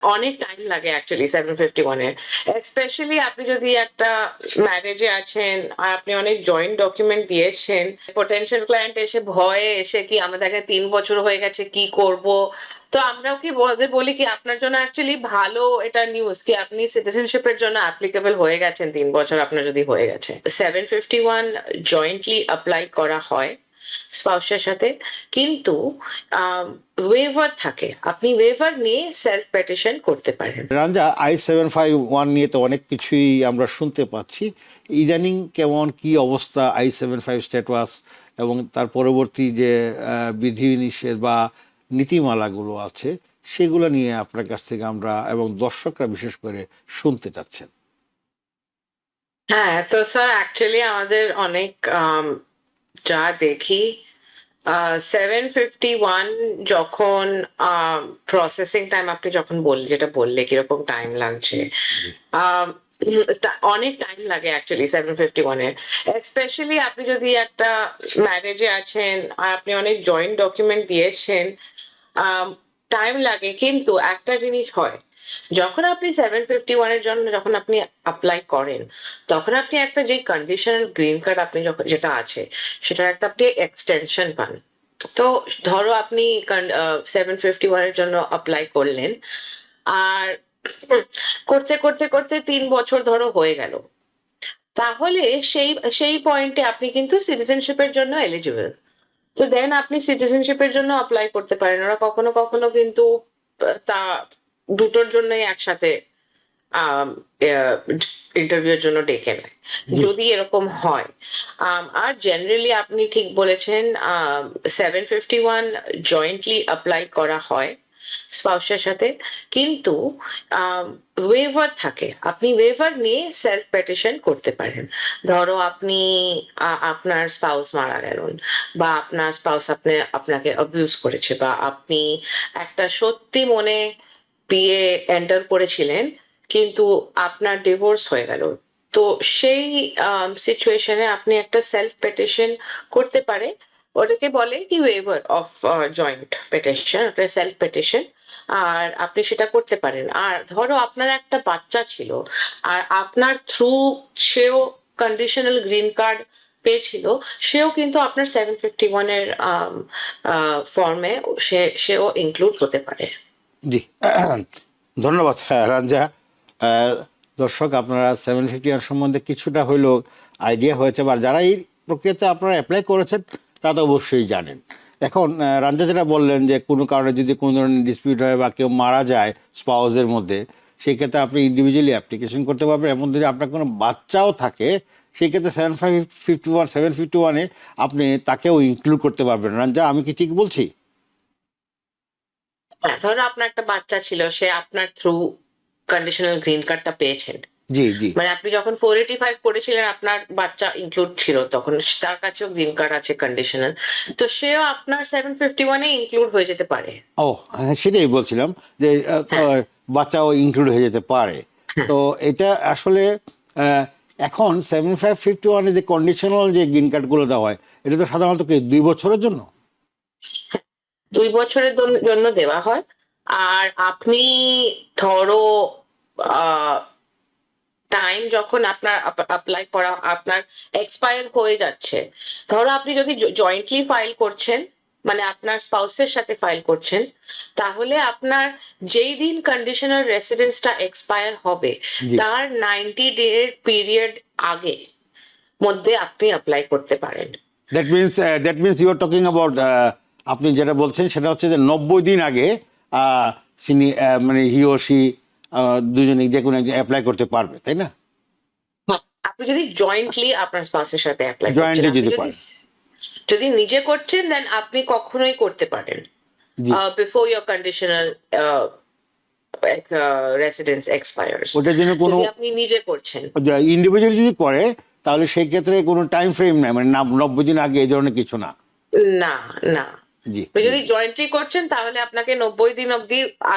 অনেক টাইম লাগে অ্যাকচুয়ালি 751 এর। স্পেশালি আপনি যদি একটা ম্যারেজে আছেন আর আপনি অনেক জয়েন্ট ডকুমেন্ট দিয়েছেন, পটেনশিয়াল ক্লায়েন্ট এসে ভয়ে এসে কি আমাদেরকে ৩ বছর হয়ে গেছে কি করব? তো আমরাও কি ওদের বলি কি আপনার জন্য অ্যাকচুয়ালি ভালো এটা নিউজ কি আপনি সিটিজেনশিপ এর জন্য অ্যাপ্লিকেবল হয়ে গেছেন ৩ বছর আপনার যদি হয়ে গেছে। 751 জয়েন্টলি এপ্লাই করা হয় স্পাউসের সাথে। কিন্তু ওয়েভার থাকে। আপনি ওয়েভার নিয়ে সেলফ পেটিশন করতে পারেন। রাঞ্জা, I-751 নিয়ে তো অনেক কিছুই আমরা শুনতে পাচ্ছি। ইদানিং কেমন কি অবস্থা I-75 স্ট্যাটাস এবং তার পরবর্তী যে বিধিনিষেধ বা নীতিমালাগুলো আছে সেগুলো নিয়ে আপনার কাছ থেকে আমরা এবং দর্শকরা বিশেষ করে শুনতে চাচ্ছেন। হ্যাঁ, তো স্যার অ্যাকচুয়ালি আমাদের অনেক যা দেখি 751 যখন প্রসেসিং টাইম আপনি যখন যেটা বললে কিরকম টাইম লাগছে, জি আম, অনেক টাইম লাগে অ্যাকচুয়ালি 751 এর। স্পেশালি আপনি যদি একটা ম্যারেজে আছেন আর আপনি অনেক জয়েন্ট ডকুমেন্ট দিয়েছেন, টাইম লাগে। কিন্তু একটা জিনিস হয়, যখন আপনি 751 এর জন্য যখন আপনি অ্যাপ্লাই করেন, তখন আপনি একটা যে কন্ডিশনাল গ্রিন কার্ড আপনি যখন যেটা আছে সেটার একটা আপনি এক্সটেনশন পান। তো ধরো আপনি 751 এর জন্য অ্যাপ্লাই করলেন, আর করতে করতে করতে ৩ বছর ধরো হয়ে গেল, তাহলে সেই সেই পয়েন্টে আপনি কিন্তু সিটিজেনশিপের জন্য এলিজিবল। তো দেন আপনি সিটিজেনশিপের জন্য অ্যাপ্লাই করতে পারেন। ওরা কখনো কখনো কিন্তু তা দুটোর জন্যই একসাথে ইন্টারভিউ এর জন্য ডেকে নেয়, জি যদি এরকম হয়। আর জেনারেলি আপনি ঠিক বলেছেন, 751 জয়েন্টলি অ্যাপ্লাই করা হয় স্পাউসের সাথে। কিন্তু ওয়েভার থাকে। আপনি ওয়েভার নিয়ে সেলফ পেটিশন করতে পারেন। ধরো আপনি আপনার স্পাউস মারা গেলেন, বা আপনার স্পাউস আপনাকে অ্যাবিউজ করেছে, বা আপনি একটা সত্যি মনে বিয়ে এন্টার করেছিলেন কিন্তু আপনার ডিভোর্স হয়ে গেল। তো সেই সিচুয়েশনে আপনি একটা সেলফ পেটিশন করতে পারে। ওটাকে বলে কি ওয়েভার অফ জয়েন্ট পেটিশন, ওটা সেলফ পেটিশন। আর আপনি সেটা করতে পারেন। আর ধরো আপনার একটা বাচ্চা ছিল, আর আপনার থ্রু সেও কন্ডিশনাল গ্রিন কার্ড পেয়েছিল, সেও কিন্তু আপনার 751 এর ফর্মে সেও ইনক্লুড হতে পারে। জি ধন্যবাদ রাঞ্জা। আহ, দর্শক, আপনারা 751 সম্বন্ধে কিছুটা হইলেও আইডিয়া হয়েছে, বা যারা এই প্রক্রিয়াতে আপনারা অ্যাপ্লাই করেছেন তা তো অবশ্যই জানেন। এখন রাঞ্জা যেটা বললেন যে কোনো কারণে যদি কোনো ধরনের ডিসপিউট হয় বা কেউ মারা যায় স্পাউসদের মধ্যে, সেই ক্ষেত্রে আপনি ইন্ডিভিজুয়ালি অ্যাপ্লিকেশন করতে পারবেন। এবং যদি আপনার কোনো বাচ্চাও থাকে সেই ক্ষেত্রে 751-751-এ আপনি তাকেও ইনক্লুড করতে পারবেন। রাঞ্জা, আমি কি ঠিক বলছি? হ্যাঁ, ধরো আপনার একটা বাচ্চা ছিল, সে আপনার থ্রু কন্ডিশনাল গ্রিন কার্ডটা পেয়েছেন। জি জি। মানে আপনি যখন 485 করেছিলেন আপনার বাচ্চা ইনক্লুড ছিল, তখন তার কাছেও গ্রিন কার্ড আছে কন্ডিশনাল। তো সেও আপনার 751 এ ইনক্লুড হয়ে যেতে পারে। ও হ্যাঁ, সেটাই বলছিলাম যে হ্যাঁ, বাচ্চাও ইনক্লুড হয়ে যেতে পারে। হ্যাঁ। তো এটা আসলে আহ, এখন 7551-এ যে কন্ডিশনাল যে গ্রিন কার্ডগুলো দেওয়া হয়, এটা তো সাধারণত কি 2 বছরের জন্য? 2 বছরের জন্য দেওয়া হয়। আর আপনি ধরো টাইম যখন আপনার অ্যাপ্লাই করা আপনার এক্সপায়ার হয়ে যাচ্ছে, ধরো আপনি যদি জয়েন্টলি ফাইল করছেন, মানে আপনার স্পাউসের সাথে ফাইল করছেন, তাহলে আপনার যেই দিন কন্ডিশনাল রেসিডেন্সটা এক্সপায়ার হবে জি। তার 90 ডে পিরিয়ড আগে মধ্যে আপনি অ্যাপ্লাই করতে পারেন। That means you are talking about, আপনি যেটা বলছেন সেটা হচ্ছে যে 90 দিন আগে তিনি মানে হি ও সি দুজনে যে কোনো একজন অ্যাপ্লাই করতে পারবে, তাই না? হ্যাঁ, আপনি যদি জয়েন্টলি আপনার স্পাউসের সাথে অ্যাপ্লাই করছেন, জয়েন্টলি আপনি যদি যদি পারে। যদি নিজে করছেন দেন আপনি কখনোই করতে পারেন জি। Before your conditional residence expires, ওটার জন্য কোনো যদি আপনি নিজে করছেন। ইন্ডিভিজুয়াল যদি করে তাহলে সেই ক্ষেত্রে কোনো টাইম ফ্রেম নাই, মানে 90 দিন আগে এই ধরনের কিছু না। না, না। জি আপনি জি যদি জয়েন্টলি করছেন তাহলে আপনাকে 90 দিন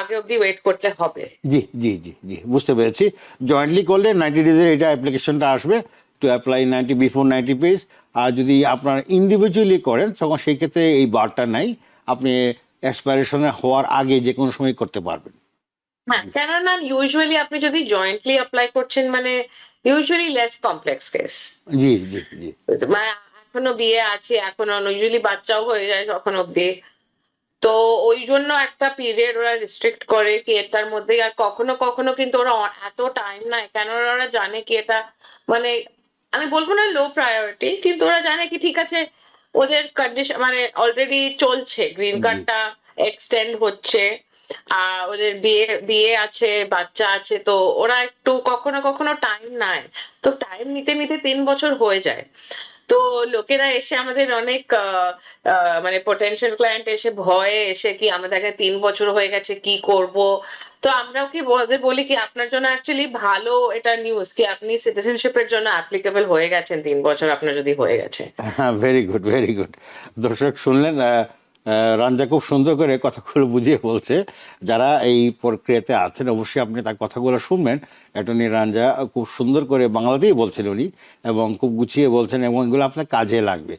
আগে অব্দি ওয়েট করতে হবে। জি জি জি জি বুঝতে পেরেছি। জয়েন্টলি করলে 90 ডেজের এটা অ্যাপ্লিকেশনটা আসবে টু অ্যাপ্লাই 90 বিফোর 90 পেজ। আর যদি আপনার ইন্ডিভিজুয়ালি করেন তখন সেই ক্ষেত্রে এই বারটা নাই, আপনি এক্সপায়ারেশনে হওয়ার আগে যে কোনো সময় করতে পারবেন। হ্যাঁ, কেননা ইউজুয়ালি আপনি যদি জয়েন্টলি অ্যাপ্লাই করছেন মানে ইউজুয়ালি লেস কমপ্লেক্স কেস। জি জি জি। মানে এখনো বিয়ে আছে, এখনো ইউজুয়ালি বাচ্চাও হয়ে যায় তখন অব্দি। তো ওই জন্য একটা পিরিয়ড ওরা রেস্ট্রিক্ট করে কি এটার মধ্যে। আর কখনো কখনো কিন্তু ওরা এত টাইম নেয় কেন, ওরা জানে কি এটা মানে আমি বলবো না লো প্রায়োরিটি, কিন্তু ওরা জানে কি ঠিক আছে ওদের কন্ডিশন মানে অলরেডি চলছে, গ্রিন জি। কার্ডটা এক্সটেন্ড হচ্ছে, আর ওদের বিয়ে বিয়ে আছে, বাচ্চা আছে, তো ওরা একটু কখনো কখনো টাইম নেয়। তো টাইম নিতে নিতে 3 বছর হয়ে যায়। তো লোকেরা এসে আমাদের অনেক মানে পটেনশিয়াল ক্লায়েন্ট এসে ভয়ে এসে কি আমাদেরকে 3 বছর হয়ে গেছে কি করব। তো আমরাও কি ওদের বলি কি আপনার জন্য অ্যাকচুয়ালি ভালো এটা নিউজ কি আপনি সিটিজেনশিপের জন্য অ্যাপ্লিকেবল হয়ে গেছেন 3 বছর আপনার যদি হয়ে গেছে। হ্যাঁ, ভেরি গুড ভেরি গুড। দর্শক শুনলেন, রঞ্জা খুব সুন্দর করে কথাগুলো বুঝিয়ে বলছে। যারা এই প্রক্রিয়াতে আছেন অবশ্যই আপনি তার কথাগুলো শুনবেন। অ্যাটর্নি রঞ্জা খুব সুন্দর করে বাংলাতেই বলছেন উনি, এবং খুব গুছিয়ে বলছেন এবং এগুলো আপনার কাজে লাগবে।